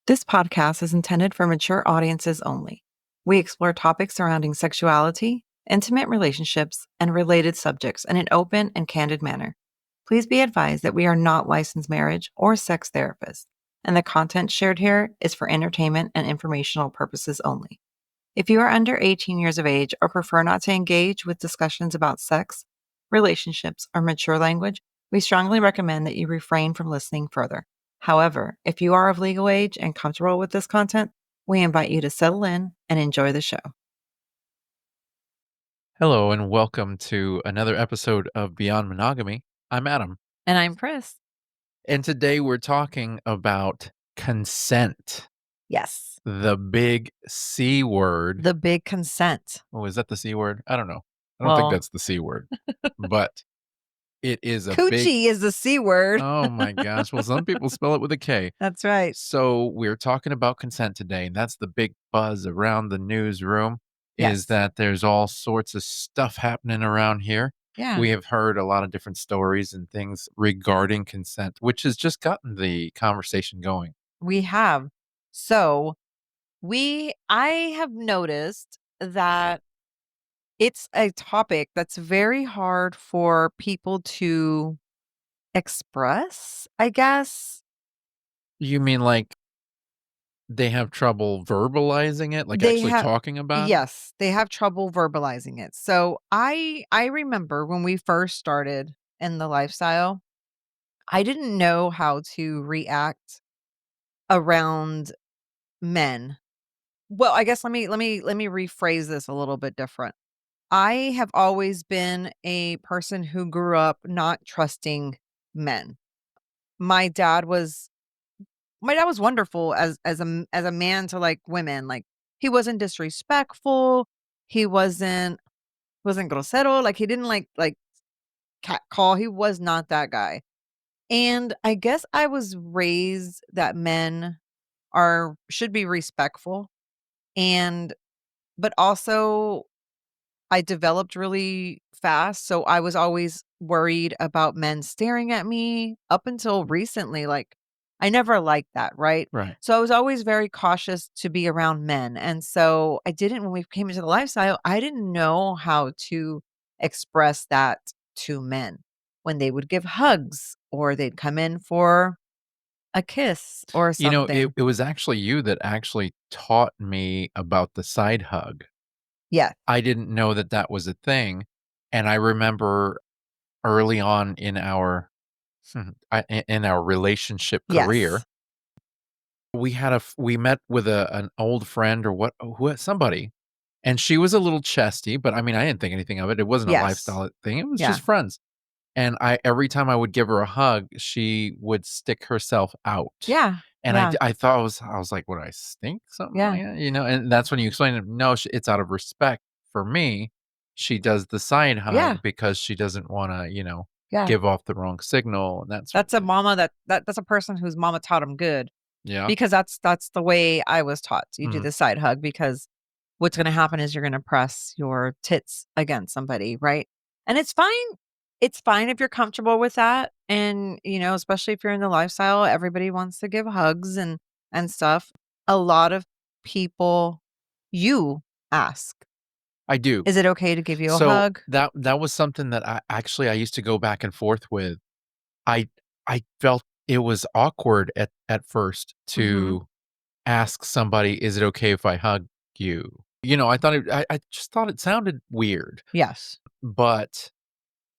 This podcast is intended for mature audiences only. We explore topics surrounding sexuality, intimate relationships, and related subjects in an open and candid manner. Please be advised that we are not licensed marriage or sex therapists, and the content shared here is for entertainment and informational purposes only. If you are under 18 years of age or prefer not to engage with discussions about sex, relationships, or mature language, we strongly recommend that you refrain from listening further. However, if you are of legal age and comfortable with this content, we invite you to settle in and enjoy the show. Hello, and welcome to another episode of Beyond Monogamy. I'm Adam, And I'm Pris. and today we're talking about consent, Yes, the big C word. the big consent. Oh, is that the C word? I don't know. I don't think Well, that's the C word, but it is a big. coochie is the C word. Oh my gosh. Well, some people spell it with a K. That's right. So we're talking about consent today, and that's the big buzz around the newsroom is Yes. that there's all sorts of stuff happening around here. Yeah, We have heard a lot of different stories and things regarding consent, which has just gotten the conversation going. we have. So, I have noticed that it's a topic that's very hard for people to express, I guess. You mean like they have trouble verbalizing it, like They actually have talking about it? Yes, they have trouble verbalizing it. So, I remember when we first started in the lifestyle, I didn't know how to react around men. Well, I guess let me rephrase this a little bit different. I have always been a person who grew up not trusting men. My dad was my dad was wonderful as a man to, like, women, like, he wasn't disrespectful, he wasn't grosero, like, he didn't, like, catcall, he was not that guy, and I guess I was raised that men should be respectful, and but also I developed really fast, so I was always worried about men staring at me up until recently, like, I never liked that, right? Right. So I was always very cautious to be around men, and so I didn't when we came into the lifestyle, I didn't know how to express that to men when they would give hugs or they'd come in for a kiss or You know, it, something. it was actually you that actually taught me about the side hug. Yeah. I didn't know that that was a thing. And I remember early on in our in our relationship career, Yes. we met with an old friend or somebody, and she was a little chesty, but I mean, I didn't think anything of it. It wasn't a Yes. lifestyle thing. It was Yeah. just friends. And I every time I would give her a hug, she would stick herself out. Yeah. And Yeah. I thought I was like, "Would I stink? Something Yeah. like that?" You know, and that's when you explain it. No, it's out of respect for me. She does the side Yeah. hug because she doesn't wanna, Yeah. give off the wrong signal and that sort That's of a thing. mama that's a person whose mama taught him good, Yeah. because that's the way I was taught. You do Mhm. the side hug because what's gonna happen is you're gonna press your tits against somebody, right? And it's fine. It's fine if you're comfortable with that, and, especially if you're in the lifestyle, everybody wants to give hugs and stuff. A lot of people you ask, I do. "Is it okay to give you a So hug?" that was something that I used to go back and forth with. I I felt it was awkward at first Mhm. to ask somebody, "Is it okay if I hug you?" I just thought it sounded weird, Yes. but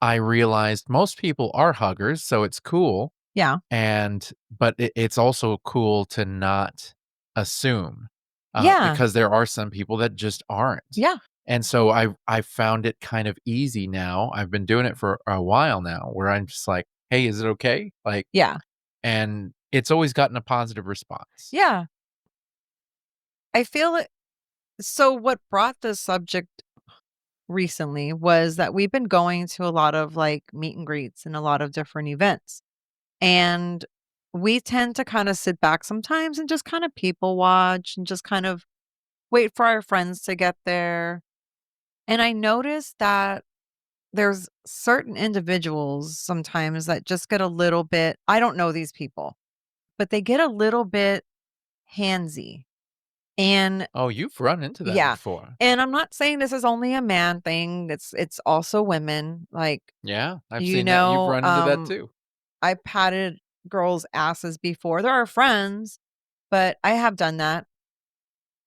I realized most people are huggers, so it's cool, Yeah. but it's also cool to not assume, Yeah. because there are some people that just aren't. Yeah. And so I found it kind of easy now. I've been doing it for a while now where I'm just like, "Hey, is it okay?" Like, Yeah. and it's always gotten a positive response. Yeah. I feel it. So what brought this subject recently was that we've been going to a lot of, like, meet and greets and a lot of different events. And we tend to kind of sit back sometimes and just kind of people watch and just kind of wait for our friends to get there. And I noticed that there's certain individuals sometimes that just get a little bit, I don't know these people, but they get a little bit handsy. And Oh, you've run into that yeah, before. and I'm not saying this is only a man thing, it's also women, like, Yeah, I've you seen that. You've know, run into that too. I patted girls' asses before. There are friends, but I have done that.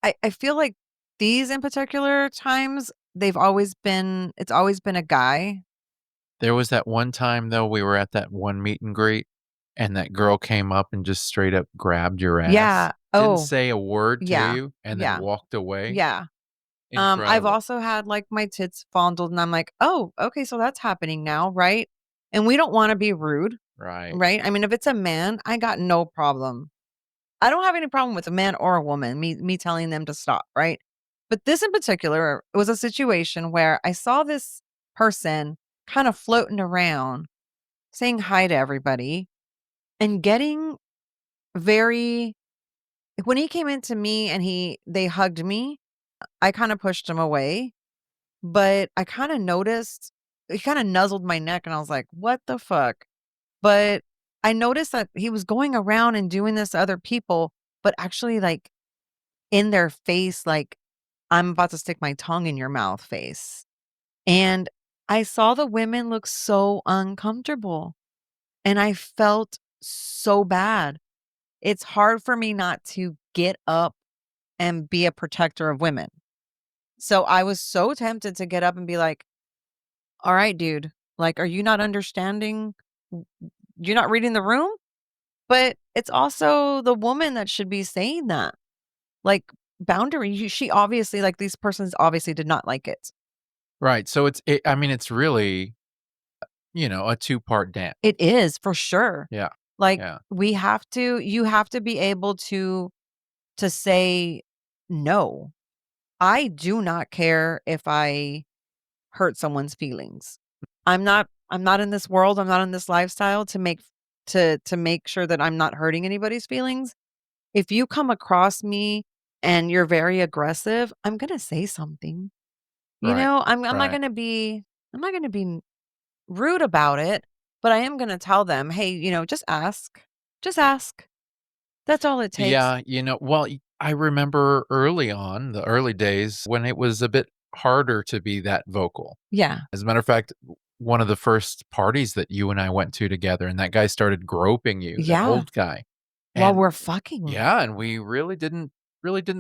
I feel like these in particular times, it's always been a guy. There was that one time, though, we were at that one meet and greet, and that girl came up and just straight up grabbed your ass. Yeah. Didn't Oh, say a word to yeah. you, and then Yeah. walked away. Yeah. I've Incredible. also had, like, my tits fondled, and I'm like, "Oh, okay, so that's happening now, right?" And we don't wanna be rude, Right. right? I mean, if it's a man, I got no problem. I don't have any problem with a man or a woman, me telling them to stop, right? But this in particular, it was a situation where I saw this person kind of floating around, saying hi to everybody, and getting very when he came into me and they hugged me, I kinda pushed him away. But I kinda noticed he kinda nuzzled my neck, and I was like, "What the fuck?" But I noticed that he was going around and doing this to other people, but actually, like, in their face, like, "I'm about to stick my tongue in your mouth" face. And I saw the women look so uncomfortable, and I felt so bad. It's hard for me not to get up and be a protector of women. So I was so tempted to get up and be like, all right, dude. Like, are you not understanding? You're not reading the room? But it's also the woman that should be saying that. Like, boundary. She obviously, like, these persons obviously did not like it. Right, so I mean, it's really, a two-part dance. It is for sure. Yeah, Like, yeah, you have to be able to say no. I do not care if I hurt someone's feelings. I'm not in this world, I'm not in this lifestyle to make sure that I'm not hurting anybody's feelings. If you come across me and you're very aggressive, I'm gonna say something. You right, know, right. I'm not gonna be rude about it, but I am gonna tell them, "Hey, just ask. Just ask. That's all it takes." Yeah, well, I remember early on, the early days when it was a bit harder to be that vocal. Yeah. As a matter of fact, one of the first parties that you and I went to together, and that guy started groping you, that Yeah. old guy, While and we're fucking. yeah, and we really didn't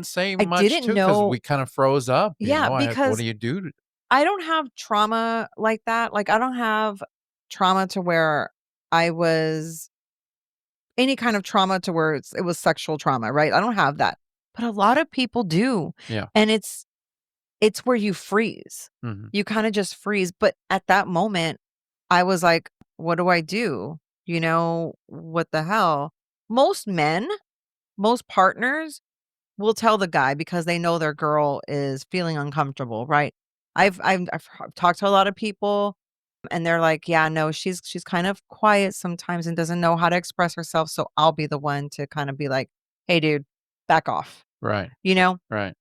say I much didn't too, because we know. kinda froze up, Yeah, what because do you do? I don't have trauma like that. Like, I don't have trauma to where I was any kind of trauma to where it was sexual trauma, right? I don't have that. But a lot of people do. Yeah, And it's where you freeze. mhm, You kinda just freeze. But at that moment, I was like, what do I do? What the hell? Most men, most partners will tell the guy because they know their girl is feeling uncomfortable, right? I've talked to a lot of people and they're like, "Yeah, no, she's kind of quiet sometimes and doesn't know how to express herself, so I'll be the one to kind of be like, "Hey dude, back off." right, You know? right.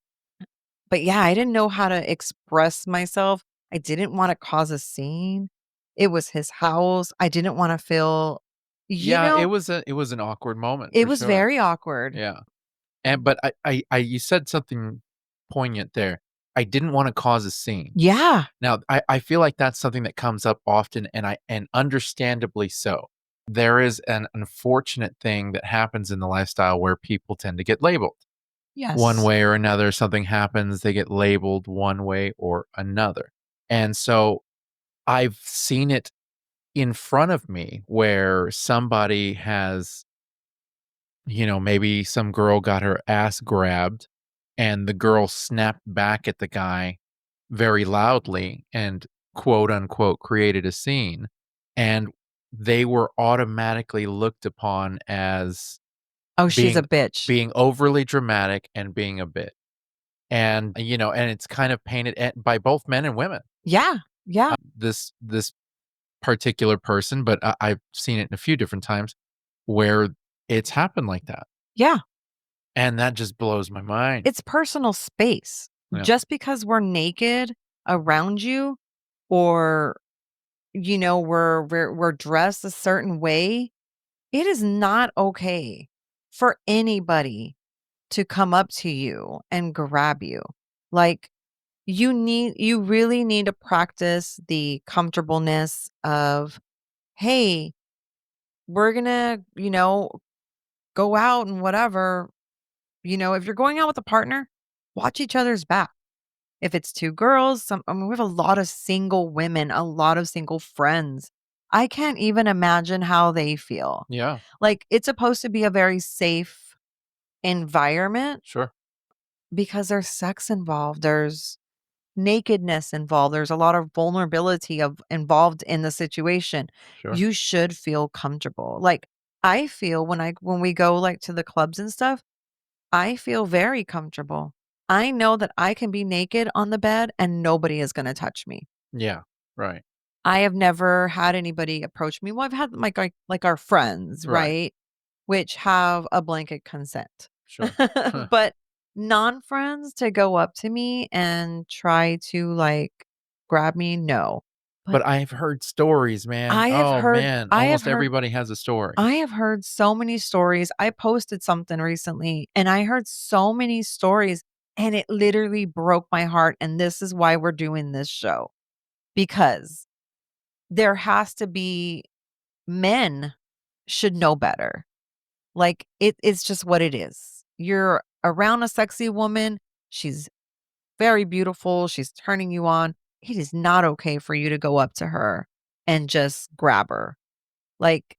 But yeah, I didn't know how to express myself. I didn't want to cause a scene. It was his house. I didn't want to feel you Yeah, know, it was an awkward moment it for was sure. very awkward. Yeah. But I you said something poignant there. I didn't wanna cause a scene. Yeah. Now, I feel like that's something that comes up often, and understandably so. There is an unfortunate thing that happens in the lifestyle where people tend to get labeled. One Yes. way or another, something happens, they get labeled one way or another. And so, I've seen it in front of me where somebody has, maybe some girl got her ass grabbed, and the girl snapped back at the guy very loudly and, quote unquote, created a scene, and they were automatically looked upon as Oh, she's a being bitch. being overly dramatic and being a bit. And, and it's kind of painted by both men and women. Yeah. Yeah. This particular person, but I've seen it in a few different times where it's happened like that, Yeah. and that just blows my mind. It's personal space. Yeah. Just because we're naked around you or, we're dressed a certain way, it is not okay for anybody. to come up to you and grab you. Like, you really need to practice the comfortableness of, "Hey, we're gonna, go out and whatever." If you're going out with a partner, watch each other's back. If it's 2 girls, we have a lot of single women, a lot of single friends. I can't even imagine how they feel. Yeah, Like, it's supposed to be a very safe environment sure, because there's sex involved, there's nakedness involved, there's a lot of vulnerability of involved in the situation. sure. You should feel comfortable. Like, I feel when we go, like, to the clubs and stuff, I feel very comfortable. I know that I can be naked on the bed and nobody is gonna touch me. Yeah, right, I have never had anybody approach me. Well, I've had, like our friends, right, right? Which have a blanket consent. sure. But non-friends to go up to me and try to, like, grab me, no. But But I've heard stories, man. I have Oh, heard man, I have almost heard everybody has a story. I have heard so many stories. I posted something recently and I heard so many stories and it literally broke my heart. And this is why we're doing this show because there has to be men should know better. Like it's just what it is. You're around a sexy woman. She's very beautiful. She's turning you on. It is not okay for you to go up to her and just grab her. Like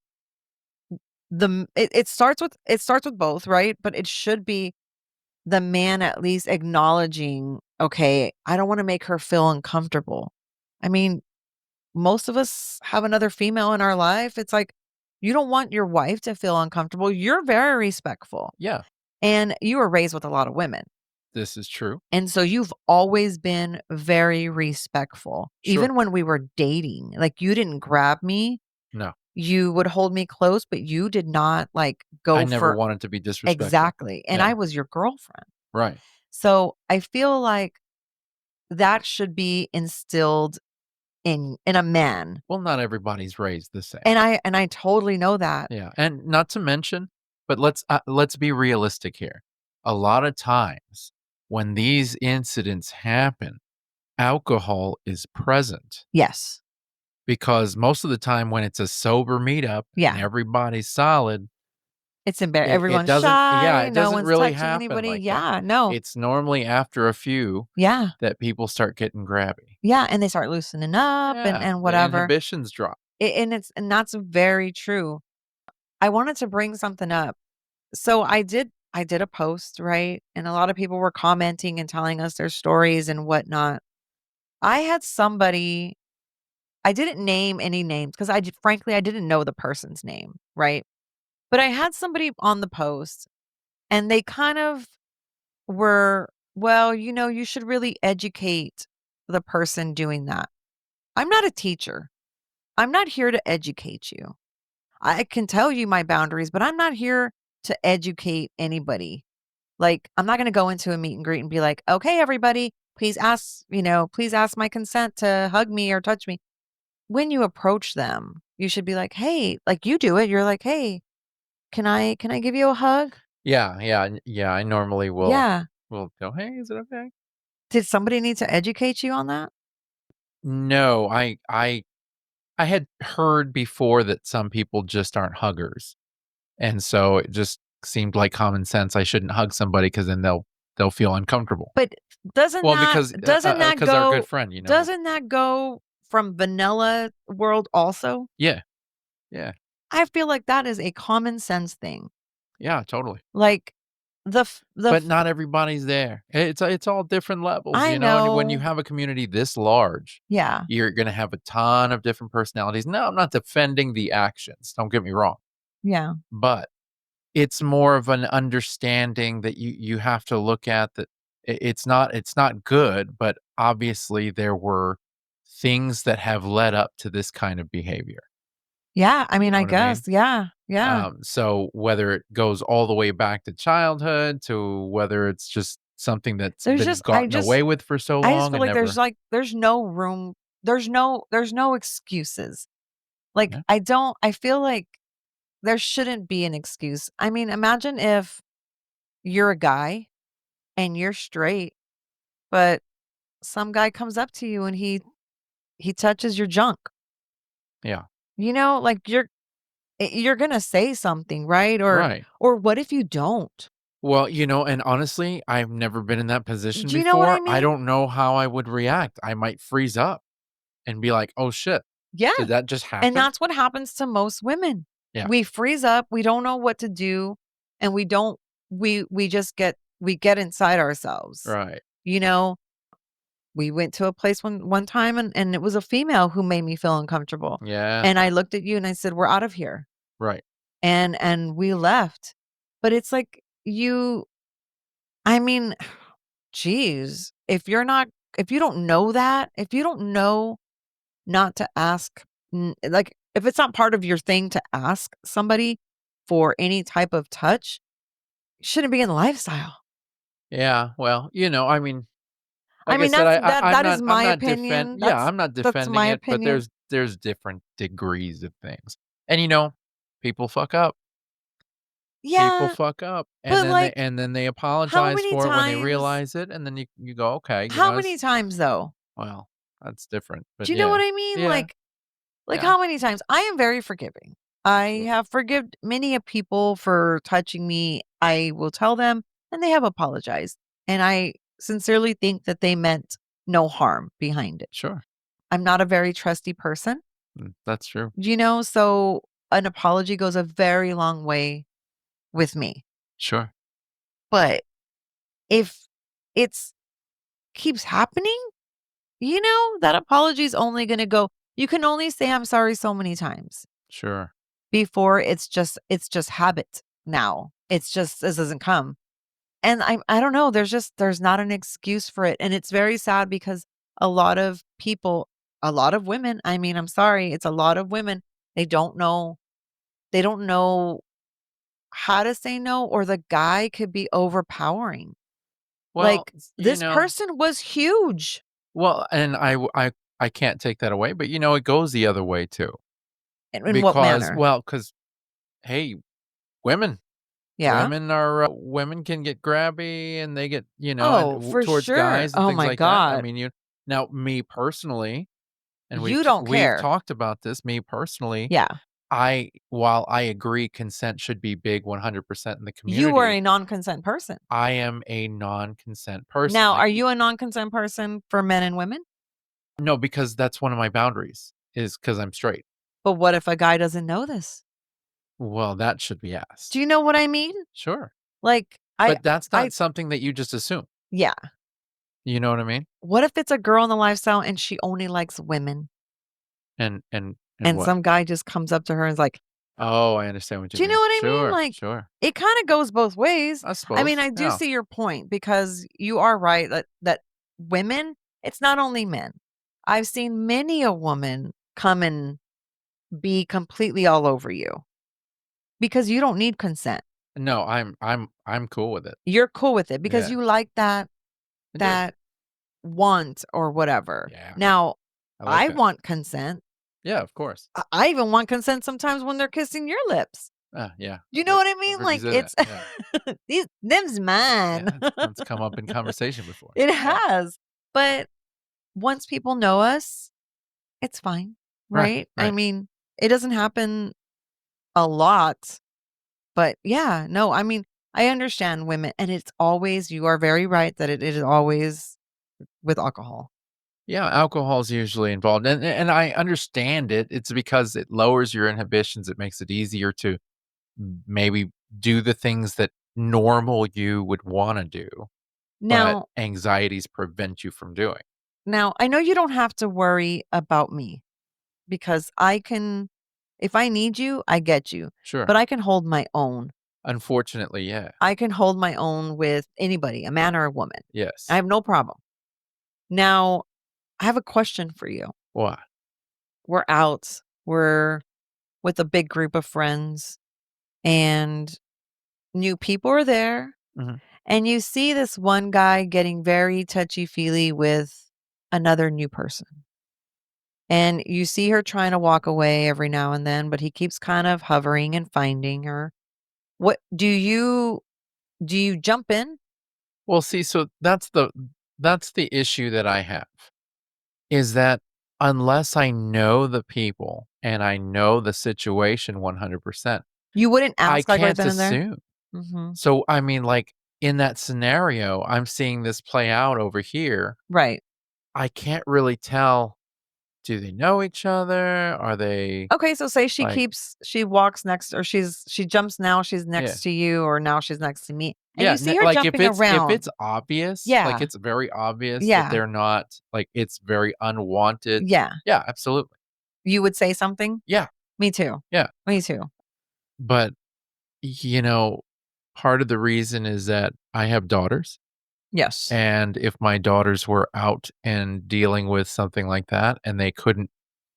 it starts with both, right? But it should be the man at least acknowledging, "Okay, I don't wanna make her feel uncomfortable." I mean, most of us have another female in our life. It's like, you don't want your wife to feel uncomfortable. You're very respectful, Yeah, and you were raised with a lot of women, this is true. and so you've always been very respectful. Sure. Even when we were dating, like, you didn't grab me, No, you would hold me close, but you did not, like, I go never for. wanted to be disrespectful. Exactly, and Yeah, I was your girlfriend. right. So, I feel like that should be instilled in a man, Well, not everybody's raised the same. and I totally know that. Yeah, and not to mention, but let's be realistic here. A lot of times when these incidents happen, alcohol is present Yes. because most of the time when it's a sober meetup and Yeah. everybody's solid, it Everyone's doesn't, yeah, shy, it no doesn't one's really touching happen anybody. like that. Yeah, no. It's normally after a few Yeah. that people start getting grabby. Yeah, and they start loosening up and Yeah, and the whatever. inhibitions drop. And that's very true. I wanted to bring something up. So I did a post, right? And a lot of people were commenting and telling us their stories and whatnot. I had somebody. I didn't name any names because frankly, I didn't know the person's name, right? But I had somebody on the post and they kind of were, well, you should really educate the person doing that. I'm not a teacher. I'm not here to educate you. I can tell you my boundaries, but I'm not here to educate anybody. Like, I'm not going to go into a meet and greet and be like, okay, everybody, please ask my consent to hug me or touch me. When you approach them, you should be like, "Hey," like you do it, you're like, "Hey, can I give you a hug?" Yeah, yeah, yeah, I normally Yeah. will go, "Hey, is it okay?" Did somebody need to educate you on that? No, I had heard before that some people just aren't huggers, and so it just seemed like common sense. I shouldn't hug somebody because then they'll feel uncomfortable. But doesn't Well, that because doesn't that our good go friend, you know. doesn't that go from vanilla world also? Yeah, yeah, I feel like that is a common sense thing. yeah, totally. Like, the But f not everybody's there. It's all different levels, I you know, and when you know. have a community this large, Yeah. you're gonna have a ton of different personalities. No, I'm not defending the actions, don't get me wrong, Yeah. but it's more of an understanding that you have to look at that it's not good, but obviously there were things that have led up to this kind of behavior. Yeah, I You mean, know I what I mean? guess. Yeah. Yeah. So whether it goes all the way back to childhood to whether it's just something that's There's been just I gotten just away with for so I just long feel and like never. there's no room, there's no excuses. Like, Yeah. I feel like there shouldn't be an excuse. I mean, imagine if you're a guy and you're straight, but some guy comes up to you and he touches your junk. Yeah. Like you're gonna say something, right? Right. Or what if you don't? Well, and honestly, I've never been in that position Do you know what I before. I mean? don't know how I would react. I might freeze up and be like, "Oh shit, Yeah. did that just And happen?" that's what happens to most women. Yeah. We freeze up, we don't know what to do, and we don't we just get inside ourselves. Right. You know, we went to a place one time and it was a female who made me feel uncomfortable. Yeah. And I looked at you and I said, "We're out of here." Right. And we left. But it's like I mean, geez, if you don't know that, if you don't know not to ask, like, if it's not part of your thing to ask somebody for any type of touch, shouldn't be in the lifestyle. Yeah. Well, I mean, I like I mean, said, that's I that I'm that is not I'm my not opinion. I'm not That's defending my it, but opinion. there's different degrees of things. And people fuck up. People Yeah, fuck up, and but, then they like, how apologize many for it when they times realize it, and then you go, "Okay, how many it's times, though? well, that's different." But Do you know what yeah. I mean? Yeah, Like, yeah, how many times? I am very forgiving. I sure, have forgiven many of people for touching me. I will tell them, and they have apologized, and I sincerely think that they meant no harm behind it. sure. I'm not a very trusty person, That's true. so an apology goes a very long way with me. Sure, But if it's keeps happening, that apology is only gonna go you can only say I'm sorry so many times sure. before it's just habit now. It's just this doesn't come. And I don't know, there's not an excuse for it. And it's very sad because a lot of people, a lot of women, I mean, I'm sorry, it's a lot of women, they don't know they don't know how to say no, or the guy could be overpowering. Well, Like, this person was huge. and I can't take that away, but, it goes the other way too, In what because manner? well, because hey, women Yeah. women can get grabby and they get, and Oh, for towards sure. guys and Oh things my like that. I god. mean, now me personally, and You don't we've care. talked about this, me personally, Yeah. while I agree consent should be big 100% in the You are community, a non-consent person. I am a non-consent person. Now, Like, are you a non-consent person for men and women? no, because that's one of my boundaries is because 'cause I'm straight. But what if a guy doesn't know this? Well, that should be Do asked. you know what I mean? Sure. Like, But that's I not something that you just assume. yeah. You know what I mean? What if it's a girl in the lifestyle and she only likes women, And and what? some guy just comes up to her and is like, Oh, I understand what you do you know mean. what I mean? Sure, Like, sure. it kinda goes both ways. I I mean, suppose. I do Yeah. see your point because you are right that women, it's not only men. I've seen many a woman come and be completely all over you because you don't need consent. No, I'm cool with it. You're cool with it because Yeah, you like I do. that want or whatever. Yeah, Now, I like I that. want consent. Yeah, of course. I even want consent sometimes when they're kissing your lips. Yeah, Do you know what I I've mean? heard you Like, say that. it's Yeah, them's mine. yeah, that's come up in conversation before. It Yeah, has. But once people know us, it's fine, right, right? I right. mean, it doesn't happen a lot, but yeah, no, I mean, I understand women, and it's always, you are very right that it is always with alcohol. Yeah, alcohol is usually involved, and I understand it. It's because it lowers your inhibitions. It makes it easier to maybe do the things that normal you would wanna do, but Now, anxieties prevent you from doing. now I know you don't have to worry about me because I can, if I need you, I get you, Sure. but I can hold my own. Unfortunately, yeah. I can hold my own with anybody, a man or a woman. I Yes. have no problem. Now, I have a question for you. Why? We're out, we're with a big group of friends, and new people are there, Mhm. and you see this one guy getting very touchy-feely with another new person. And you see her trying to walk away every now and then, but he keeps kind of hovering and finding her. What Do you jump in? Well, see, so that's the issue that I have, is that unless I know the people and I know the situation 100%, You wouldn't I ask, like, right can't then and there? assume. Mhm. So, I mean, like, in that scenario, I'm seeing this play out over here. Right. I can't really tell, do they know each other? Are they, Okay, so say like, she walks next or she jumps now she's yeah. next to you or now she's next to me, and Yeah, you n see her like, if jumping it's around. obvious, like, Yeah. it's very obvious that Yeah. they're not, like, it's very unwanted. Yeah. Yeah, absolutely. You would say something? Yeah, Me too. yeah. Me too. But, you know, part of the reason is that I have daughters, Yes. and if my daughters were out and dealing with something like that and they couldn't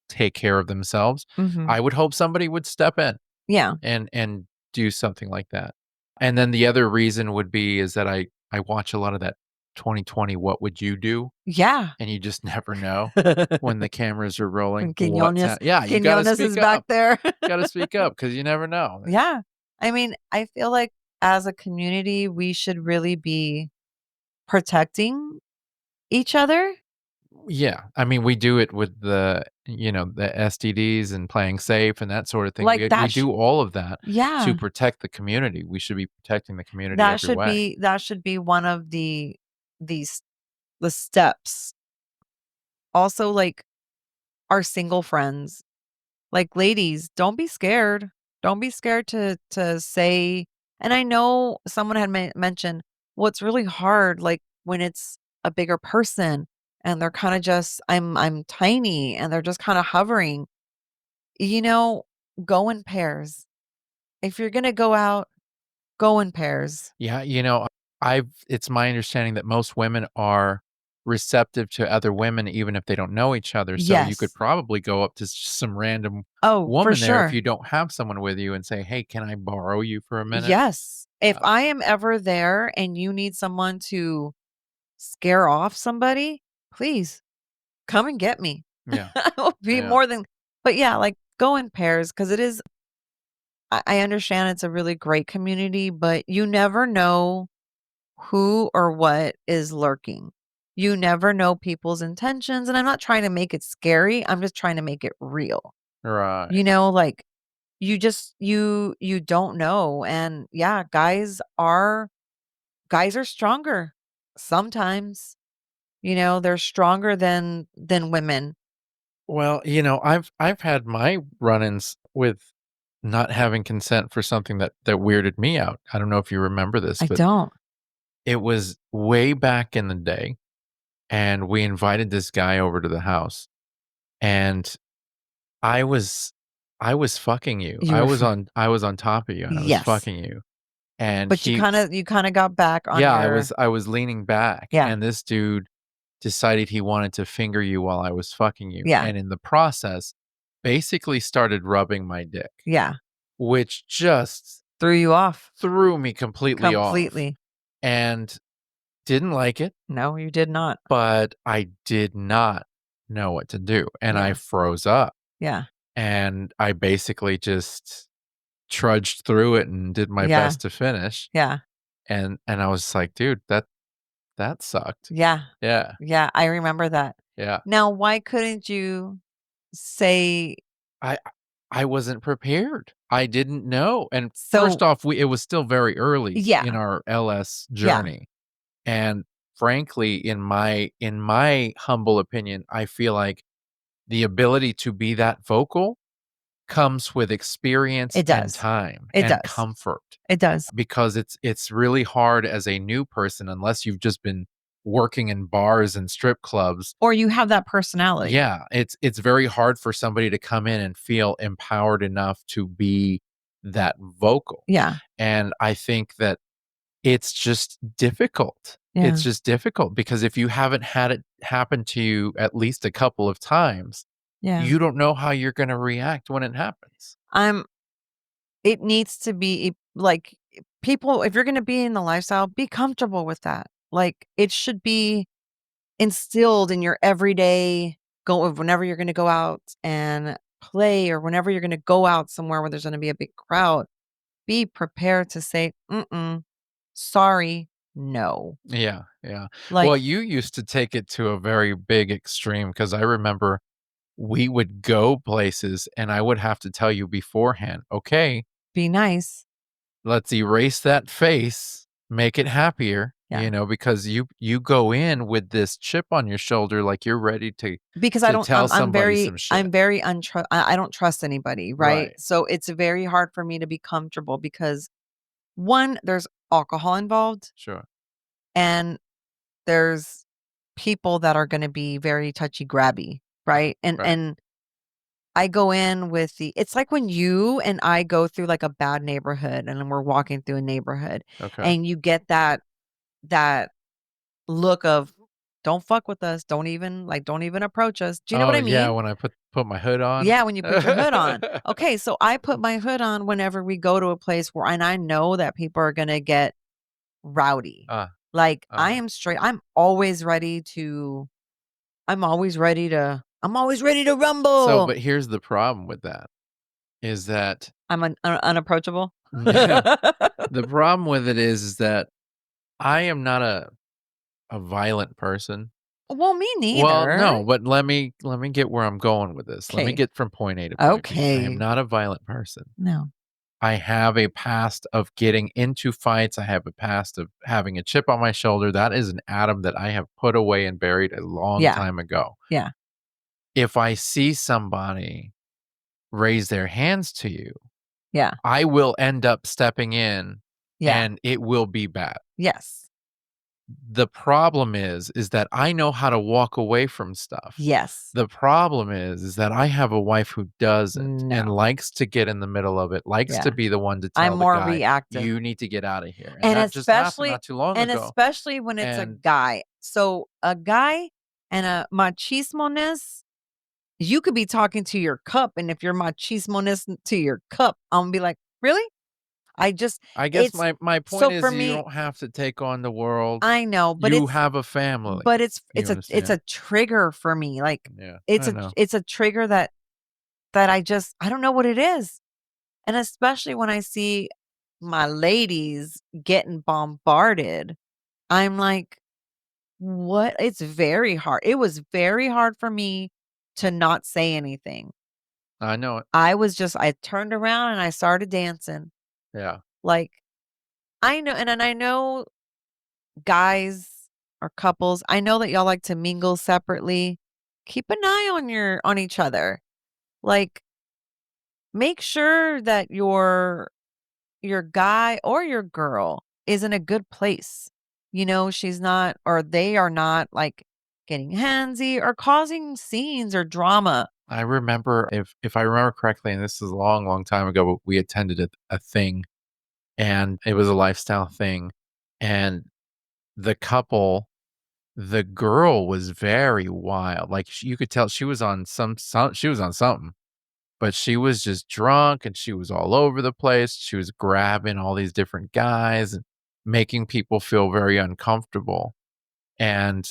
take care of themselves, Mhm. I would hope somebody would step in Yeah. and do something like that. And then the other reason would be is that I watch a lot of that 2020 What Would You Do? Yeah. And you just never know when the cameras are rolling, When yeah, you gotta Quinones speak is back up. there. Gotta speak up because you never know. Yeah. I mean, I feel like as a community, we should really be protecting each other. Yeah, I mean, we do it with the STDs and playing safe and that sort of thing. Like We do all of that to yeah. protect the community. We should be protecting the community That every should way. be one of these the steps. Also, like, our single friends, like, ladies, don't be scared. Don't be scared to say and I know someone had mentioned, well, it's really hard, like, when it's a bigger person and they're kinda just I'm tiny and they're just kinda hovering. You know, go in pairs. If you're gonna go out, go in pairs. Yeah, I've it's my understanding that most women are receptive to other women even if they don't know each other, so you could Yes. probably go up to some random Oh, for woman there if sure. you don't have someone with you and say, "Hey, can I borrow you for a minute?" Yes. If Uh, I am ever there and you need someone to scare off somebody, please come and get me. yeah, I will be yeah, more than but yeah, like, go in pairs because it is I understand it's a really great community, but you never know who or what is lurking. You never know people's intentions, and I'm not trying to make it scary, I'm just trying to make it real. right. Like, you don't know, and yeah, guys are stronger sometimes. They're stronger than women. Well, I've had my run-ins with not having consent for something that weirded me out. I don't know if you remember this, I but don't. it was way back in the day, and we invited this guy over to the house, and I was I was fucking you. You were f I was on top of you, and I was yes, fucking you, and but he you kinda got back on yeah, your I was leaning back, yeah, and this dude decided he wanted to finger you while I was fucking you, yeah, and in the process, basically started rubbing my dick, yeah. which just Threw you off threw me completely off, completely. and didn't like it, No, you did not. but I did not know what to do, and I Yeah, froze up, yeah, and I basically just trudged through it and did my yeah, best to finish, yeah, and I was like, "Dude, that sucked." yeah, Yeah, yeah, I remember that. yeah. Now, why couldn't you say I I wasn't prepared. I didn't know, and first so off, we it was still very early in yeah, our LS yeah, journey, and frankly, in my humble opinion, I feel like the ability to be that vocal comes with experience it and does. time It and does. comfort. It does. Because it's really hard as a new person unless you've just been working in bars and strip clubs. Or you have that personality. Yeah, it's very hard for somebody to come in and feel empowered enough to be that vocal. Yeah, And I think that it's just difficult. It's yeah, just difficult because if you haven't had it happen to you at least a couple of times, yeah. you don't know how you're gonna react when it happens. I'm it needs to be like people if you're gonna be in the lifestyle, be comfortable with that. Like it should be instilled in your everyday go of whenever you're gonna go out and play or whenever you're gonna go out somewhere where there's gonna be a big crowd, be prepared to say, "Mm-mm." Sorry, no. Yeah, yeah. Well, Like, you used to take it to a very big extreme because I remember we would go places and I would have to tell you beforehand, "Okay, be nice. let's erase that face, make it happier," Yeah. because you go in with this chip on your shoulder like you're ready Because I to don't tell somebody some shit. I'm very I don't trust anybody, right? Right. So it's very hard for me to be comfortable because 1, there's alcohol involved, Sure. and there's people that are gonna be very touchy grabby, right? And Right. and I go in with the it's like when you and I go through, like, a bad neighborhood, and then we're walking through a neighborhood, Okay. and you get that look of, "Don't fuck with us, don't even approach us." Do you know what Oh, I yeah, mean? when I put my hood on. Yeah, when you put your hood on. Okay, so I put my hood on whenever we go to a place where and I know that people are gonna get rowdy. Uh, Like, uh-huh. I'm always ready to So, rumble. but here's the problem with that, is that I'm unapproachable. the problem with it is that I am not a violent person. Well, me Well, neither. no, but let me get where I'm going with this. Let me Okay. get from point A to point B. I am Okay. not a violent person. No. I have a past of getting into fights. I have a past of having a chip on my shoulder. That is an Adam that I have put away and buried a long Yeah. time ago. Yeah. If I see somebody raise their hands to you, Yeah. I will end up stepping in Yeah. and it will be bad. Yes. The problem is that I know how to walk away from stuff. Yes. The problem is that I have a wife who doesn't and No. likes to get in the middle of it, likes to Yeah. be the one to I'm tell the more guy, reactive. "You need to get out of here." And And that just happened especially not too long and ago. especially when it's a And guy. So, a guy and a machismo-ness, you could be talking to your cup, and if you're machismo-ness to your cup, Imma be like, "Really?" I just I guess it's my point so for is you me don't have to take on the world. I know, You have a family. but You it's understand? a trigger for me, like, Yeah, I know. it's a trigger that I don't know what it is, and especially when I see my ladies getting bombarded, I'm like, "What?" It's very hard. It was very hard for me to not say anything. I know it. I turned around and I started dancing. Yeah. Like, I know and then I know guys or couples, I know that y'all like to mingle separately. Keep an eye on each other. Like, make sure that your guy or your girl is in a good place. You know, she's not or they are not like getting handsy or causing scenes or drama. I remember if I remember correctly, and this is a long, long time ago, but we attended a thing, and it was a lifestyle thing, and the couple the girl was very wild, like, you could tell she was on she was on something, but she was just drunk, and she was all over the place, she was grabbing all these different guys, and making people feel very uncomfortable, and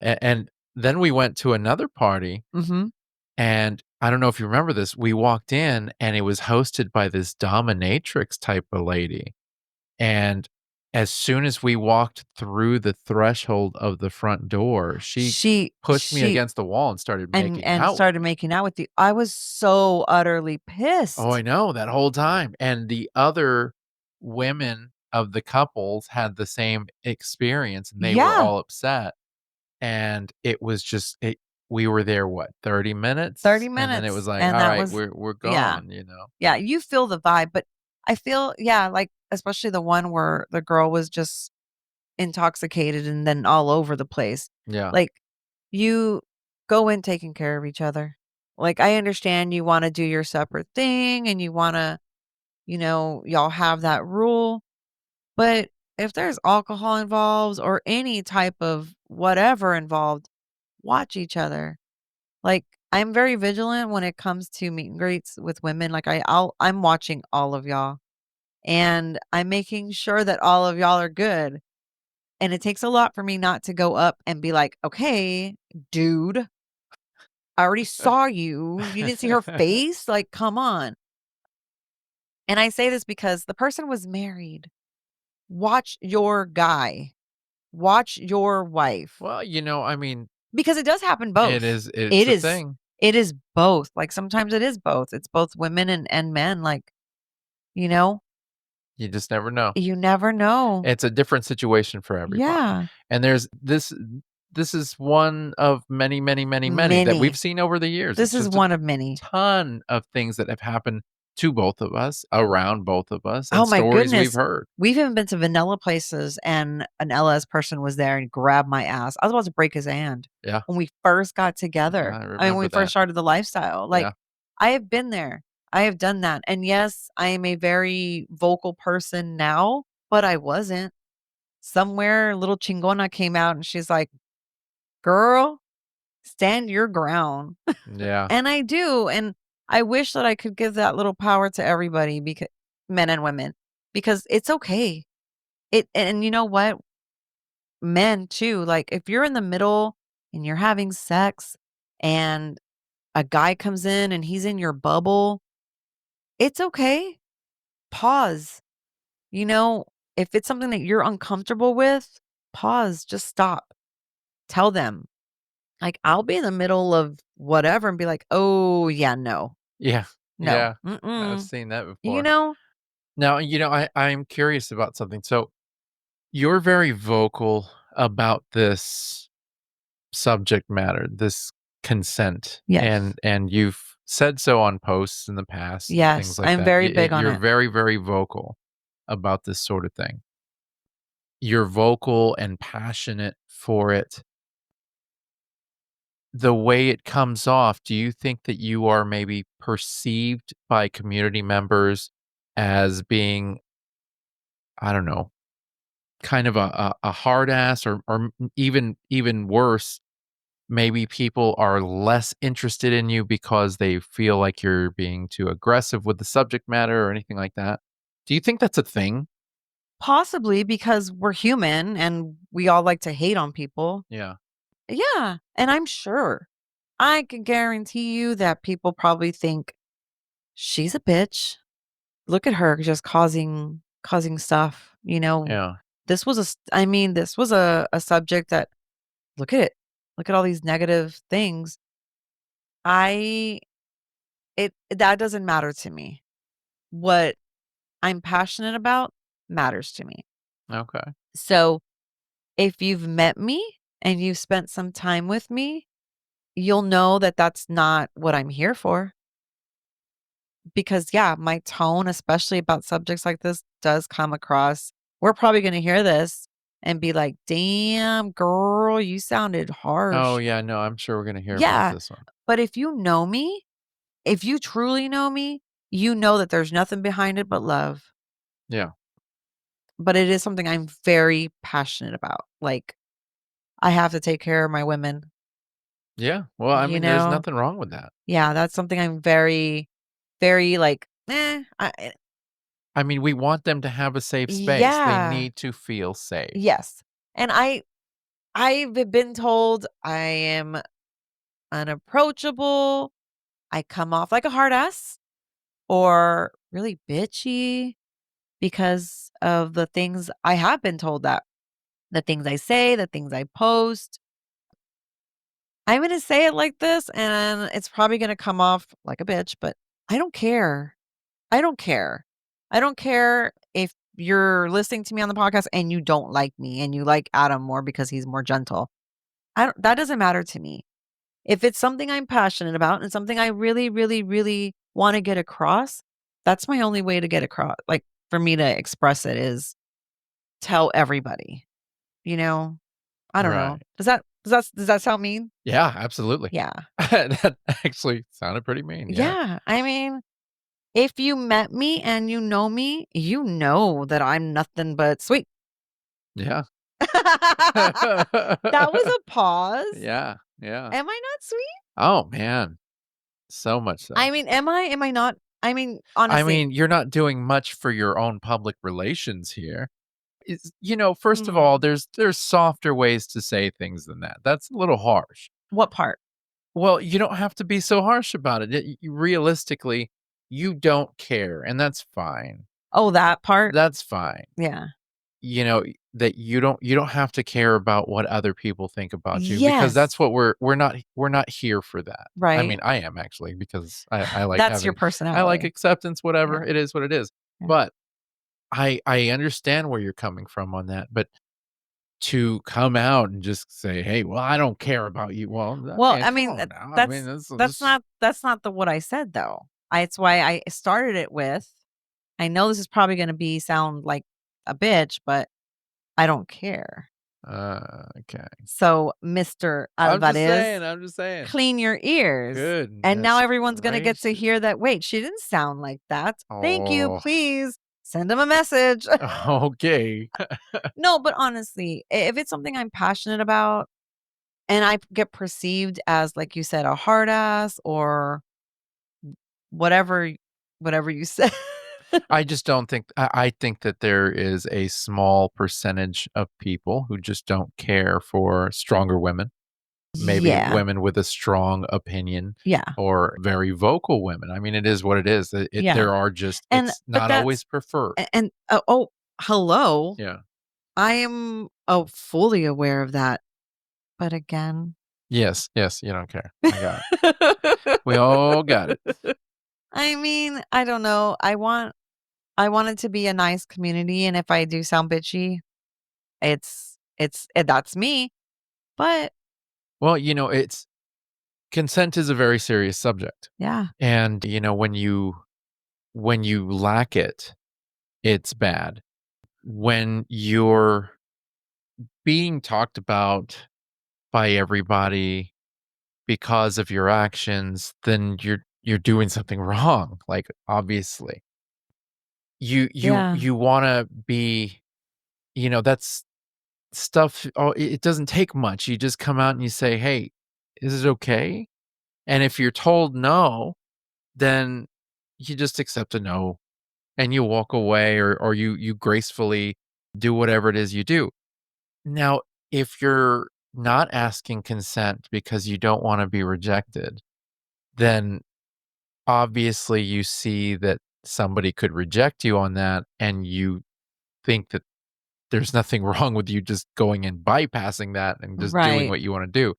and then we went to another party. Mhm. And I don't know if you remember this, we walked in and it was hosted by this dominatrix type of lady. And as soon as we walked through the threshold of the front door, she pushed me She against the wall and started making and out with started me. making out with you. I was so utterly Oh, I pissed. know, that whole time. And the other women of the couples had the same experience and they were Yeah, all upset. And it was just we were there, what, 30 minutes? 30 And then it minutes, was like, and "All that right, was we're yeah. gone." Yeah, you feel the vibe, but I feel yeah, like, especially the one where the girl was just intoxicated and then all over the place. Yeah. Like, you go in taking care of each other. Like, I understand you wanna do your separate thing and you wanna, y'all have that rule, but if there's alcohol involved or any type of whatever involved, watch each other. Like, I'm very vigilant when it comes to meet and greets with women, like, I'm watching all of y'all, and I'm making sure that all of y'all are good, and it takes a lot for me not to go up and be like, "Okay, dude, I already saw you. You didn't see her face? Like, come on." And I say this because the person was married. Watch your guy. Watch your wife. Well, I mean, Because it does happen it both. is it's It a is thing. it is both. Like, sometimes it is both. It's both women and men, like, you know? You just never know. You never know. It's a different situation for everybody. Yeah. And there's this is one of many, many, many, many that we've Many. seen over the years. This It's is just a one of many. ton of things that have happened to both of us, around both of us, Oh and my stories we've goodness. heard. We've even been to vanilla places and an LS person was there and grabbed my ass. I was about to break his hand Yeah, when we first got yeah, together. I I mean, when remember we first that. started the lifestyle. Yeah. Like, I have been there. I have done that. And yes, I am a very vocal person now, but I wasn't. Somewhere little chingona came out and she's like, "Girl, stand your ground." Yeah. And I do. And I wish that I could give that little power to everybody, because men and women, because it's okay. And you know what? Men too, like, if you're in the middle and you're having sex and a guy comes in and he's in your bubble, it's okay. Pause. You know, if it's something that you're uncomfortable with, pause, just stop. Tell them. Like, I'll be in the middle of whatever and be like, "Oh, yeah, no. Yeah. No. Yeah. I've Mm-mm." seen that You before. know? Now, I'm curious about something. So, you're very vocal about this subject matter, this consent, Yes. and you've said so on posts in the past and things Yes, like I'm that. very big on You're it. very, very vocal about this sort of thing. You're vocal and passionate for it. The way it comes off, do you think that you are maybe perceived by community members as being, I don't know, kind of a hard ass, or even worse, maybe people are less interested in you because they feel like you're being too aggressive with the subject matter or anything like that? Do you think that's a thing? Possibly because we're human and we all like to hate on people. Yeah. Yeah, and I'm sure. I can guarantee you that people probably think, "She's a bitch. Look at her just causing stuff," you know? Yeah. This was I mean, this was a subject that, look at it. Look at all these negative things. I it that doesn't matter to me. What I'm passionate about matters to me. Okay. So, if you've met me and you've spent some time with me, you'll know that that's not what I'm here for. Because, yeah, my tone, especially about subjects like this, does come across. We're probably going to hear this and be like, damn, girl, you sounded Oh, harsh. yeah, no, I'm sure we're gonna hear about Yeah. this one. But if you know me, if you truly know me, you know that there's nothing behind it but love. Yeah. But it is something I'm very passionate about. Like, I have to take care of my women, Yeah. Well, I you mean, there's know? nothing wrong with that. Yeah, that's something I'm very, very like, I mean, we want them to have a safe space. They yeah, need to feel safe. yes. And I've been told I am unapproachable. I come off like a hard ass or really bitchy because of the things I have been told, that the things I say, the things I post. I'm going to say it like this and it's probably going to come off like a bitch, but I don't care. I don't care. I don't care if you're listening to me on the podcast and you don't like me and you like Adam more because he's more gentle. I don't That doesn't matter to me. If it's something I'm passionate about and something I really, really, really want to get across, that's my only way to get across. Like, for me to express it is tell everybody, you know? I don't know. Right. Does that sound mean? Yeah, absolutely. Yeah. That actually sounded pretty mean, yeah. Yeah. I mean, if you met me and you know me, you know that I'm nothing but sweet. Yeah. That was a pause. Yeah, yeah. Am I not sweet? Oh, man, so much so. I mean, am I? Am I not? I mean, I honestly. mean, you're not doing much for your own public relations here. First of all, Mm, there's softer ways to say things than that. That's a little harsh. what part? Well, you don't have to be so harsh about it. Realistically, you don't care, and that's fine. Oh, that part? That's fine. Yeah. you know, that you don't have to care about what other people think about you because Yes, that's what we're not here for that. I right? mean, I am actually because That's your I like personality. acceptance, Yeah, whatever. It is what it is. yeah. But I understand where you're coming from on that, but to come out and just say, "Hey, well, I don't care about you." Well, Well, man, I come mean, on now. I mean, that's this that's not the what I said though. It's why I started it with, I know this is probably gonna be sound like a bitch, but I don't care. okay. So, Mr. Alvarez, I'm just saying. clean your ears. And now Goodness everyone's gonna get to gracious. hear that, "Wait, she didn't sound like that. Thank you, Oh, please send him a message." okay. No, but honestly, if it's something I'm passionate about and I get perceived as, like you said, a hard ass or whatever whatever you said. I just don't think I think that there is a small percentage of people who just don't care for stronger women, maybe Yeah, women with a strong opinion yeah, or very vocal women. I mean, it is what it is. yeah, There are just and it's but not that's always preferred. and oh, hello? Yeah. I am, oh, fully aware of that, but again Yes, yes, you don't care. I got it. We all got it. I mean, I don't know. I want it to be a nice community, and if I do sound bitchy, that's me, but Well, it's consent is a very serious subject. yeah, And, when you lack it, it's bad. When you're being talked about by everybody because of your actions, then you're doing something wrong, like, obviously. yeah, You wanna be that's stuff it doesn't take much. You just come out and you say, "Hey, is it okay?" And if you're told no, then you just accept a no and you walk away or you gracefully do whatever it is you do. Now, if you're not asking consent because you don't wanna be rejected, then obviously you see that somebody could reject you on that, and you think that there's nothing wrong with you just going and bypassing that and just doing right, what you wanna do.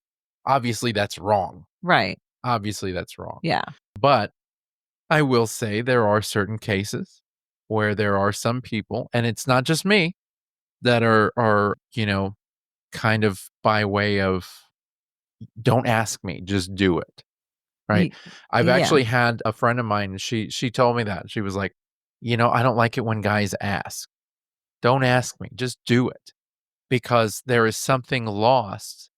Obviously, that's wrong. right, Obviously, that's wrong. yeah, But I will say there are certain cases where there are some people, and it's not just me, that are, kind of by way of, "Don't ask me, just do it." Right? y I've yeah, actually had a friend of mine, she told me that. She was like, I don't like it when guys ask. Don't ask me, just do it." Because there is something lost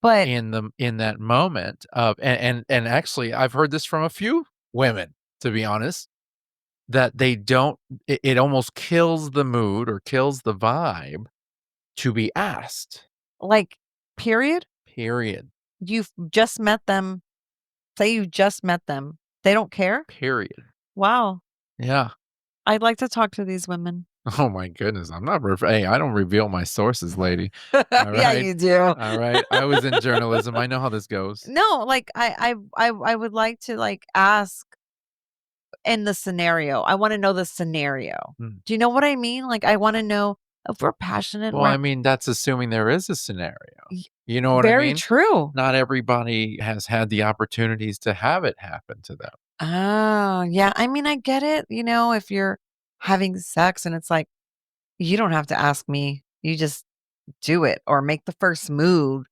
but, in that moment of and actually, I've heard this from a few women, to be honest, that they don't it almost kills the mood or kills the vibe to be asked, like, period? period, You've just met them, say you just met them, they don't care? period. Wow, Yeah. I'd like to talk to these women. Oh my goodness, I'm not hey, I don't reveal my sources, lady. All Yeah, right? you do. All right, I was in journalism, I know how this goes. No, like, I would like to, like, ask in the scenario. I wanna know the scenario. Mm. Do you know what I mean? Like, I wanna know if we're passionate Well, I around mean, that's assuming there is a scenario. y You know what I very mean? true. Not everybody has had the opportunities to have it happen to them. Oh, yeah, I mean, I get it, if you're having sex and it's like, you don't have to ask me, you just do it or make the first move.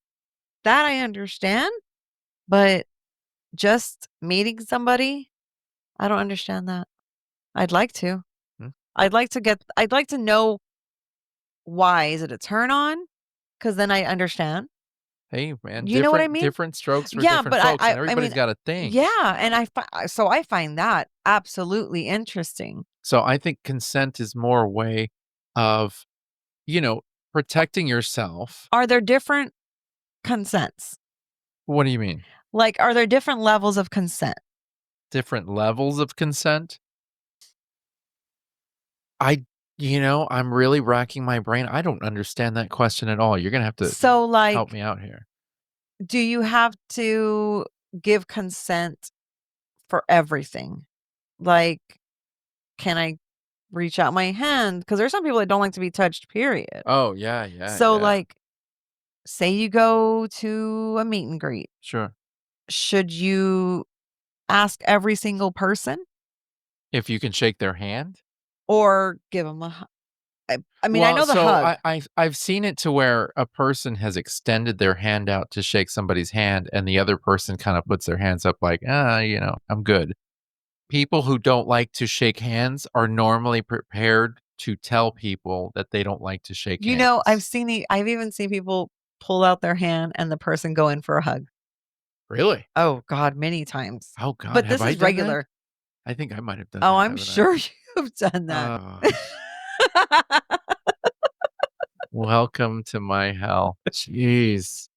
That I understand, but just meeting somebody, I don't understand that. I'd like to. Mm. I'd like to know why. Is it a turn on? Because then I understand. Hey, man, You know what I mean? different strokes for Yeah, different but folks, and I everybody's mean, got a thing. yeah, and so I find that absolutely interesting. So I think consent is more a way of, you know, protecting yourself. Are there different consents? What do you mean? Like, are there different levels of consent? Different levels of consent? I I'm really racking my brain. I don't understand that question at all. You're gonna have to So, help like, me out here. do you have to give consent for everything? Like, can I? reach out my hand because there's some people that don't like to be touched, period. Oh, yeah, yeah, So, yeah. like, say you go to a meet and greet, Sure. should you ask every single person If you can shake their hand? or give them a hug? I mean, I Well, know the so hug. I've seen it to where a person has extended their hand out to shake somebody's hand, and the other person kinda puts their hands up like, "Ah, I'm good." People who don't like to shake hands are normally prepared to tell people that they don't like to shake hands. I've even seen people pull out their hand and the person go in for a hug. Really? Oh god, many times. Oh god, But have this I is done that? regular. I think I might have done Oh, that, I'm haven't I? sure you've done that. Welcome to my hell. Jeez.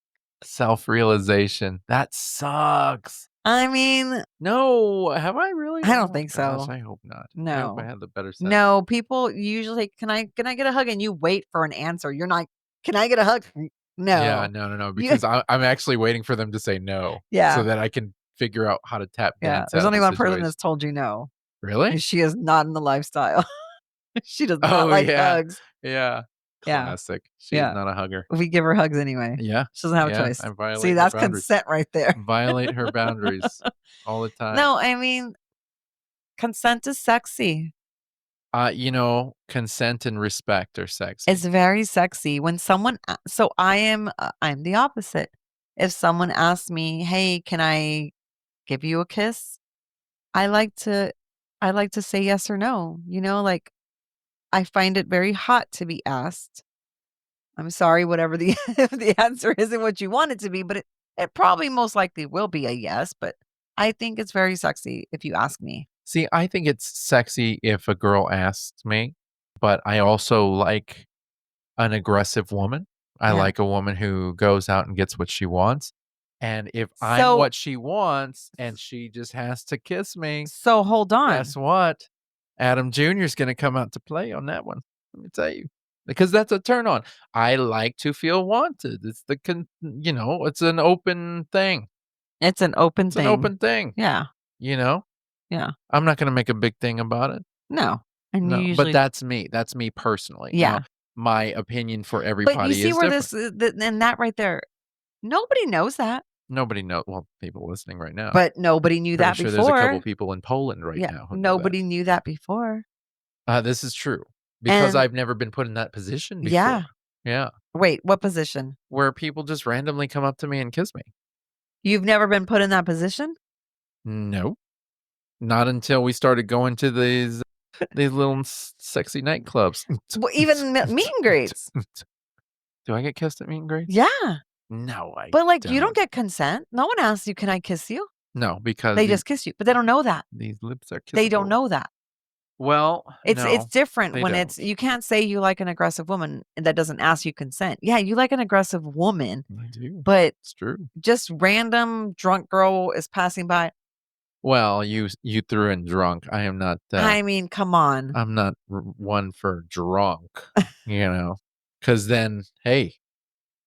Self-realization. That sucks. I mean, No, have I really? I don't Oh think gosh, so. I hope not. I hope I No. had the better sense. No, people usually, "Can I get a hug?" And you wait for an answer. You're not, "Can I get a hug?" Yeah, No. no, no, no, You because I'm actually waiting for them to say no so Yeah, that I can figure out how to tap yeah. dance There's out of only the one person situation. that's told you no, Really? and she is not in the lifestyle. She does not Oh, like yeah. hugs. Yeah. Yeah, Classic. She is yeah. not a hugger. We give her hugs anyway. Yeah. She doesn't have a Yeah, choice. I See, violate her that's boundaries. consent right there. Violate her boundaries all the time. No, I mean, consent is sexy. Consent and respect are It's sexy. very sexy when someone a so I'm the opposite. If someone asks me, "Hey, can I give you a kiss?" I like to I like to say yes or no, like, I find it very hot to be asked. I'm sorry, whatever the if the answer isn't what you want it to be, but it probably most likely will be a yes, but I think it's very sexy if you ask me. See, I think it's sexy if a girl asks me, but I also like an aggressive woman. I Yeah. like a woman who goes out and gets what she wants. And if I'm So what she wants and she just has to kiss me, so hold on. guess what? Adam Jr. is going to come out to play on that one. Let me tell you. Because that's a turn on. I like to feel wanted. It's an open thing. It's an open It's an thing. open thing, Yeah, you know? yeah. I'm not going to make a big thing about it. No, and you No, but usually that's me. That's me personally. Now, yeah. my opinion for But you everybody see is where different. this and that right there, nobody knows that, Nobody know well, people listening right now. but nobody knew Pretty that sure there's a couple before. people in Poland right Yeah, now who know that. nobody knew that before. This is true because And I've never been put in that position before. yeah. Yeah, Wait, what position? where people just randomly come up to me and kiss me. You've never been put in that position? No, not until we started going to these little sexy nightclubs. Even meet and greets. Do I get kissed at meet and greets? Yeah, No, I but, like, you don't don't. get consent. No one asks you, "Can I kiss you?" No, because They just kiss you, but they don't know that. these lips are They don't kissable. know that. Well, It's no, different they when don't. you can't say you like an aggressive woman that doesn't ask you consent. Yeah, you like an aggressive woman, I do. but It's true. just random drunk girl is passing by. Well, you threw in drunk. I am not, I mean, come on. I'm not one for drunk, you know, because then, hey,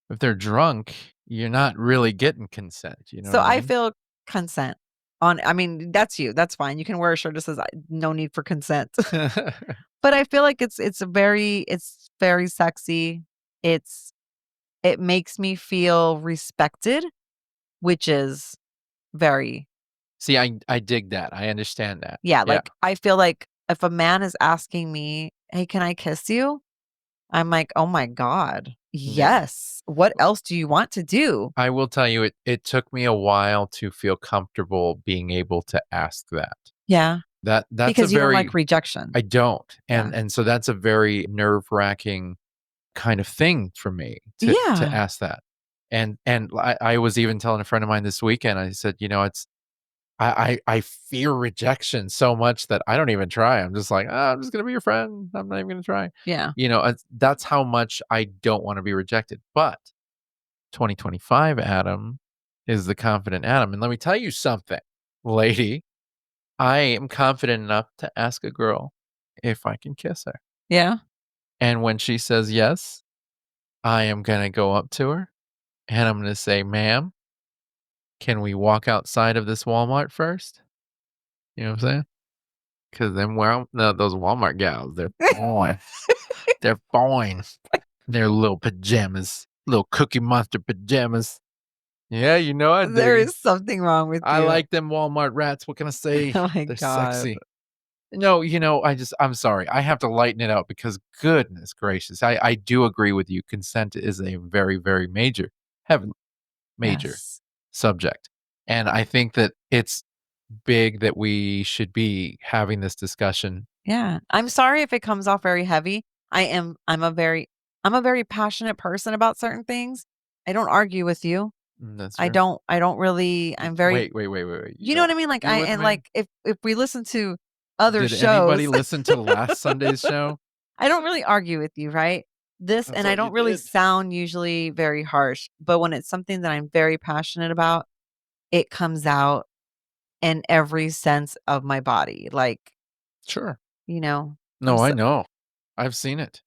if they're drunk, you're not really getting consent. You know So what I I mean? feel consent I mean, that's you. That's fine. You can wear a shirt that says no need for consent. But I feel like it's very sexy. It's it makes me feel respected, which is very See, I dig that. I understand that. yeah, Yeah, like, I feel like if a man is asking me, "Hey, can I kiss you?" I'm like, "Oh my god, yeah. yes. What else do you want to do?" I will tell you, it took me a while to feel comfortable being able to ask that. Yeah, That's a because you don't like very rejection. I don't, Yeah. and so that's a very nerve-wracking kind of thing for me to Yeah. ask that. And I was even telling a friend of mine this weekend, I said, it's I fear rejection so much that I don't even try. I'm just like, "Oh, I'm just gonna be your friend. I'm not even gonna try." Yeah. That's how much I don't wanna be rejected. But 2025 Adam is the confident Adam, and let me tell you something, lady. I am confident enough to ask a girl if I can kiss her. Yeah. And when she says yes, I am gonna go up to her and I'm gonna say, "Ma'am, can we walk outside of this Walmart first?" You know what I'm saying? 'Cause them no, those Walmart gals, they're fine. They're fine. Their little pajamas, little Cookie Monster pajamas. Yeah, you know I dig There 'em. is something wrong with I you. like them Walmart rats, what can I say? Oh my They're god. sexy. No, I'm sorry, I have to lighten it up because goodness gracious, I do agree with you, consent is a very, very heaven major Yes. subject, and I think that it's big that we should be having this discussion. Yeah. I'm sorry if it comes off very heavy. I'm a very passionate person about certain things. I don't argue with you. That's true. I don't really I'm very Wait, you you know don't what I mean? Like argue with me? if we listen to other Did anybody shows, listen to last Sunday's show? I don't really argue with you, right? I And I thought you don't really did. sound usually very harsh, but when it's something that I'm very passionate about, it comes out in every sense of my body. Like, Sure. you know, I'm No, I so know. I've seen it.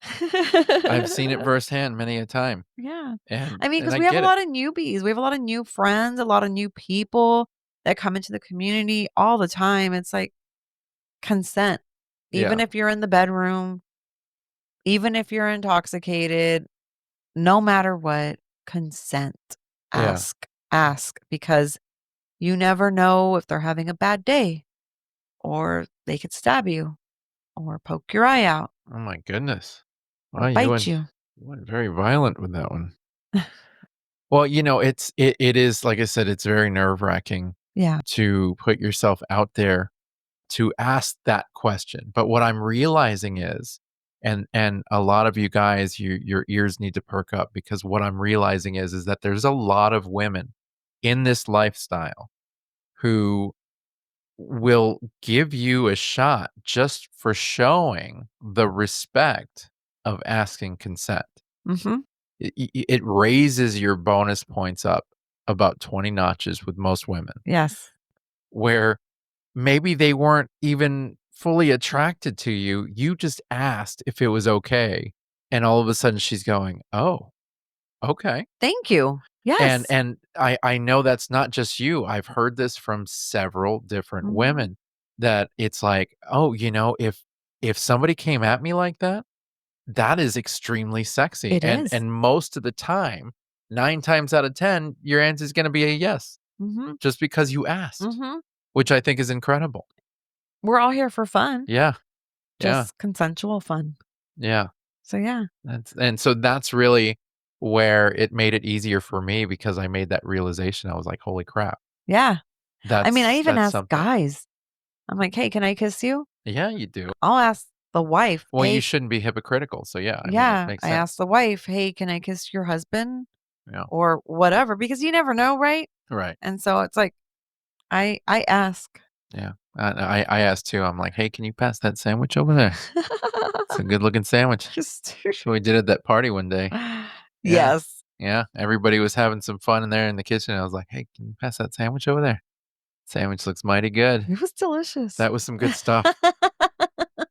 I've seen it firsthand many a time, Yeah. and I mean, because I we have a get it. lot of newbies. We have a lot of new friends, a lot of new people that come into the community all the time. It's like consent. Even Yeah, if you're in the bedroom, even if you're intoxicated, no matter what, consent. yeah. Ask because you never know if they're having a bad day or they could stab you or poke your eye out Oh my goodness. or Wow, bite you. you went very violent with that one. Well, it is, like I said, it's very nerve-wracking Yeah. to put yourself out there to ask that question. But what I'm realizing is, and a lot of you guys, your ears need to perk up because what I'm realizing is that there's a lot of women in this lifestyle who will give you a shot just for showing the respect of asking consent. Mhm. It raises your bonus points up about 20 notches with most women, Yes. where maybe they weren't even fully attracted to you. You just asked if it was okay. And all of a sudden she's going, "Oh, okay." Thank you. And Yes. I know that's not just you. I've heard this from several different Mhm. women that it's like, "Oh, if somebody came at me like that, that is extremely sexy." It is. And most of the time, 9 times out of 10, your answer is gonna be a yes, Mhm. just because you asked, Mhm. which I think is incredible. We're all here for fun, Yeah, yeah, just consensual fun. yeah. So, yeah. That's really where it made it easier for me because I made that realization. I was like, "Holy crap. Yeah. I mean, I even That's ask something." guys. I'm like, "Hey, can I kiss you?" Yeah, you do. I'll ask the wife, Well, you "Hey." shouldn't be hypocritical, so yeah, I mean, it Yeah, makes I ask sense. the wife, "Hey, can I kiss your husband?" Yeah, Or whatever, because you never know, right? right. And so it's like, I ask. Yeah. I asked too, I'm like, "Hey, can you pass that sandwich over there? It's a good looking sandwich." Just So we did it at that party one day. Yeah, Yes. yeah, everybody was having some fun in there in the kitchen. I was like, "Hey, can you pass that sandwich over there? Sandwich looks mighty good." It was delicious. That was some good stuff.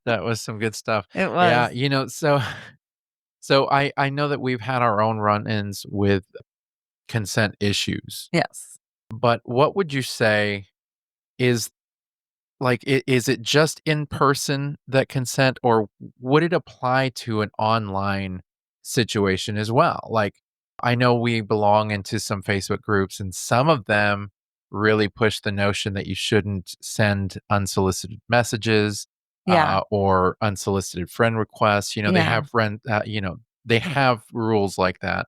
That was some good stuff. It Yeah, was. so I know that we've had our own run-ins with consent issues, Yes. but what would you say is like, is it just in person that consent, or would it apply to an online situation as well? Like, I know we belong into some Facebook groups, and some of them really push the notion that you shouldn't send unsolicited messages Yeah. or unsolicited friend requests. Yeah. They have rules like that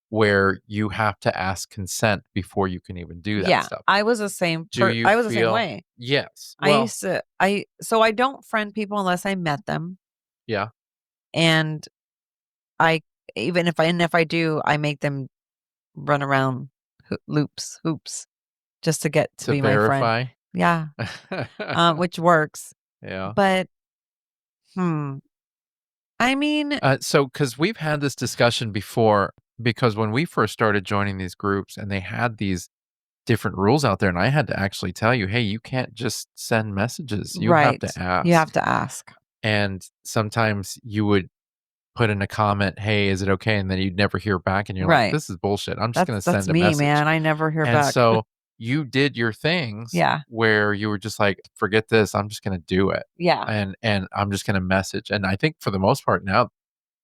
where you have to ask consent before you can even do that Yeah. stuff. Do you I was the same feel way. Yes. Well, I don't friend people unless I met them, yeah, and I and if I do, I make them run around hoops just to get to to be my friend. verify. Yeah, which works. Yeah. But, hmm, I mean, So, because we've had this discussion before, because when we first started joining these groups and they had these different rules out there, and I had to actually tell you, "Hey, you can't just send messages. You have right. to You have ask." to ask. And sometimes you would put in a comment, "Hey, is it okay?" And then you'd never hear back, and you're like, Right. "This is bullshit. I'm just gonna That's send a me, message." man. I never hear And back. so you did your things Yeah. where you were just like, "Forget this, I'm just gonna do it, Yeah. and I'm just gonna message," and I think for the most part now,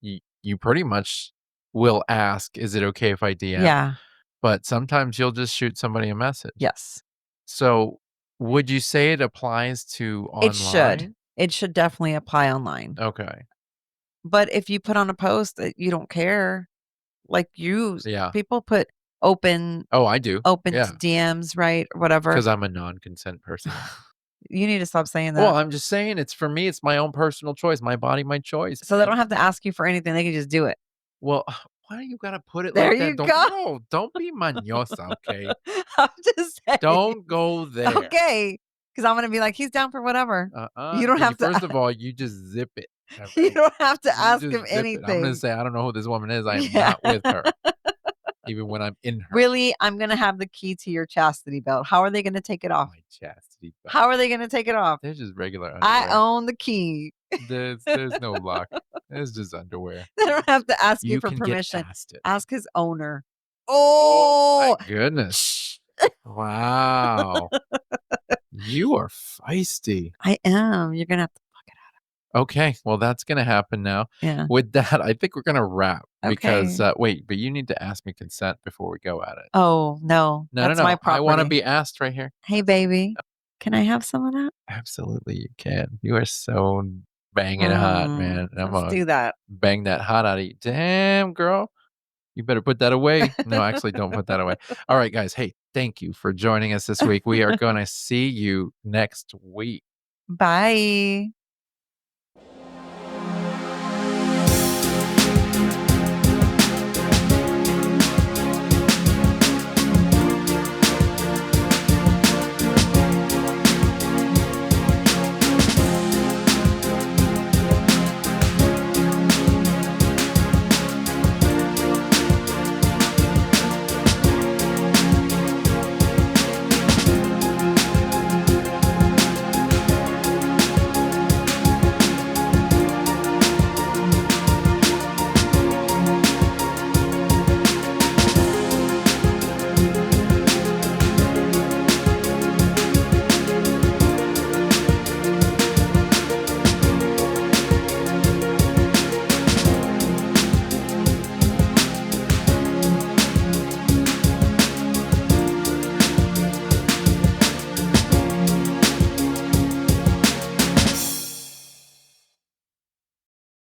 you pretty much will ask, "Is it okay if I DM?" Yeah. But sometimes you'll just shoot somebody a message. Yes. So, would you say it applies to It should. online? It should definitely apply online. Okay. But if you put on a post that you don't care, like Yeah. people put open Oh, I do. open to Yeah, DMs, right? Or whatever. because 'cause I'm a non-consent person. You need to stop saying Well, that. I'm just saying it's for me, it's my own personal choice, my body, my choice, So they man. don't have to ask you for anything, they can just do it. Well, why do you gotta put it There like that? you go. Don't be mañosa, okay? I'm just saying. Don't go there. Okay, because 'cause I'm gonna be like, "He's down for whatever." You don't You have to first of all, you just zip it, you alright? don't have to You ask him just zip it. I'm gonna anything. say, "I don't know who this woman is, I am Yeah. not with her, even when I'm in her." Really, I'm gonna have the key to your chastity belt. How are they gonna take it off? My chastity belt. How are they gonna take it off? They're just regular I underwear. own the key. There's no lock. It's just underwear. They don't have to ask you You for can get permission. past it. Ask his owner. Oh my Oh! goodness. Shh. Wow. You are feisty. I am. You're gonna have to Okay, well, that's gonna happen now. yeah. With that, I think we're gonna wrap because, Okay. wait, but you need to ask me consent before we go at it. Oh, no. No, no, That's my no, I wanna property. be asked right here. "Hey, baby, can I have some of that?" Absolutely, you can. You are so banging hot, man, and I'm Let's gonna do that. bang that hot out of you. Damn, girl. You better put that away. No, actually, don't put that away. All right, guys. Hey, thank you for joining us this week. We are gonna see you next week. Bye.